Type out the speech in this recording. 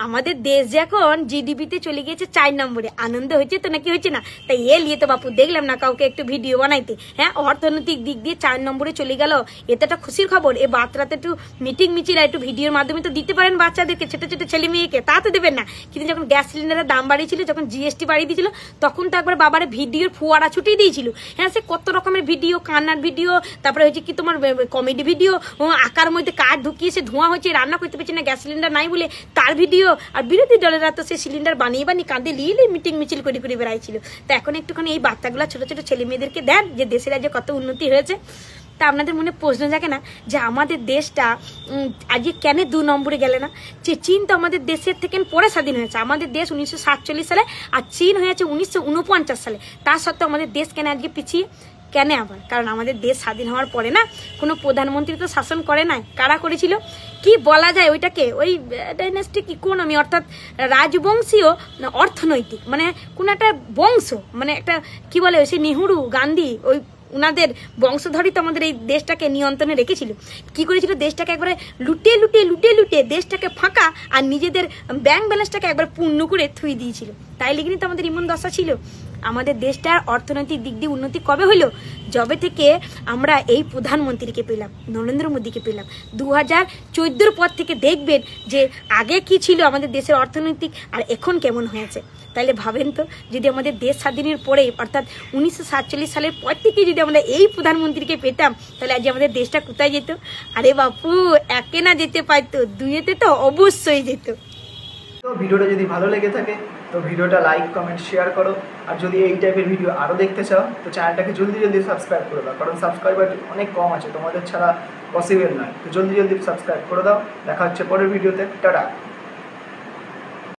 আমাদের দেশ যখন জিডিপিতে চলে গিয়েছে 4 নম্বরে, আনন্দ হয়েছে তো নাকি হয়েছে না? তাই নিয়ে তো বাপু দেখলাম না কাউকে একটু ভিডিও বানাইতে। হ্যাঁ, অর্থনৈতিক দিক দিয়ে 4 নম্বরে চলে গেল, এটা একটা খুশির খবর। এ বাচ্চাতে একটু মিটিং মিছিল একটু ভিডিওর মাধ্যমে তো দিতে পারেন বাচ্চাদেরকে, ছোট ছোট ছেলে মেয়েকে, তা তো দেবেন না। কিন্তু যখন গ্যাস সিলিন্ডারের দাম বাড়িয়েছিল, যখন জিএসটি বাড়িয়ে দিয়েছিল, তখন তো একবার বাবারে ভিডিওর ফোয়ারা ছুটিয়ে দিয়েছিল। হ্যাঁ, সে কত রকমের ভিডিও, কান্নার ভিডিও, তারপরে হচ্ছে কি তোমার কমেডি ভিডিও, আকার মধ্যে কাঠ ঢুকিয়ে সে ধোঁয়া হচ্ছে, রান্না করতে পারছে না, গ্যাস সিলিন্ডার নাই বলে তার ভিডিও। আর বিরোধী দলেরা তো সে সিলিন্ডার বানিয়ে কাঁদে লিয়ে মিটিং মিছিল করে করে বেড়াইছিল। তো এখন একটুখানি এই বাচ্চাগুলো ছোট ছোট ছেলে মেয়েদেরকে দেন যে দেশের আজকে কত উন্নতি হয়েছে। তা আপনাদের মনে প্রশ্ন জাগে না যে আমাদের দেশটা আজকে কেন 2 নম্বরে গেলে না? যে চীন তো আমাদের দেশের থেকে পরে স্বাধীন হয়েছে, আমাদের দেশ 1947 সালে, আর চীন হয়েছে 1949 সালে। তা সত্ত্বেও আমাদের দেশ কেন আজকে পিছিয়ে? কেন আবার? কারণ আমাদের দেশ স্বাধীন হওয়ার পরে না কোনো প্রধানমন্ত্রী তো শাসন করে নাই। কারা করেছিল? কি বলা যায় ওইটাকে, ওই ডাইনাস্টিক ইকোনমি, অর্থাৎ রাজবংশীয় অর্থনৈতিক, মানে কোন একটা বংশ, মানে একটা কি বলে সে নেহরু গান্ধী, ওই উনাদের বংশধরই তো আমাদের এই দেশটাকে নিয়ন্ত্রণে রেখেছিল। কি করেছিল? দেশটাকে একবারে লুটিয়ে লুটিয়ে লুটিয়ে লুটিয়ে দেশটাকে ফাঁকা আর নিজেদের ব্যাংক ব্যালেন্সটাকে একবার পূর্ণ করে থুই দিয়েছিল। তাই লেগেনি তো আমাদের এমন দশা ছিল। আমাদের দেশটার অর্থনৈতিক দিক দিয়ে উন্নতি কবে হইলো? যবে থেকে আমরা এই প্রধানমন্ত্রীকে পেলাম, নরেন্দ্র মোদীকে পেলাম। 2014 পর থেকে দেখবেন যে আগে কি ছিল আমাদের দেশের অর্থনৈতিক আর এখন কেমন হয়েছে। তাহলে ভাবেন তো, যদি আমাদের দেশ স্বাধীনের পরে অর্থাৎ 1947 সালের পর থেকে যদি আমরা এই প্রধানমন্ত্রীকে পেতাম, তাহলে আজ আমাদের দেশটা কোথায় যেত? আরে বাপু, একে না যেতে পারতো, দুইয়েতে তো অবশ্যই যেত। তো ভিডিওটা যদি ভালো লেগে থাকে তো ভিডিওটা লাইক কমেন্ট শেয়ার করো। আর যদি এই টাইপের ভিডিও আরও দেখতে চাও তো চ্যানেলটাকে জলদি জলদি সাবস্ক্রাইব করে দাও, কারণ সাবস্ক্রাইবার অনেক কম আছে, তোমাদের ছাড়া পসিবল নয়। তো জলদি জলদি সাবস্ক্রাইব করে দাও। দেখা হচ্ছে পরের ভিডিওতে। টাটা।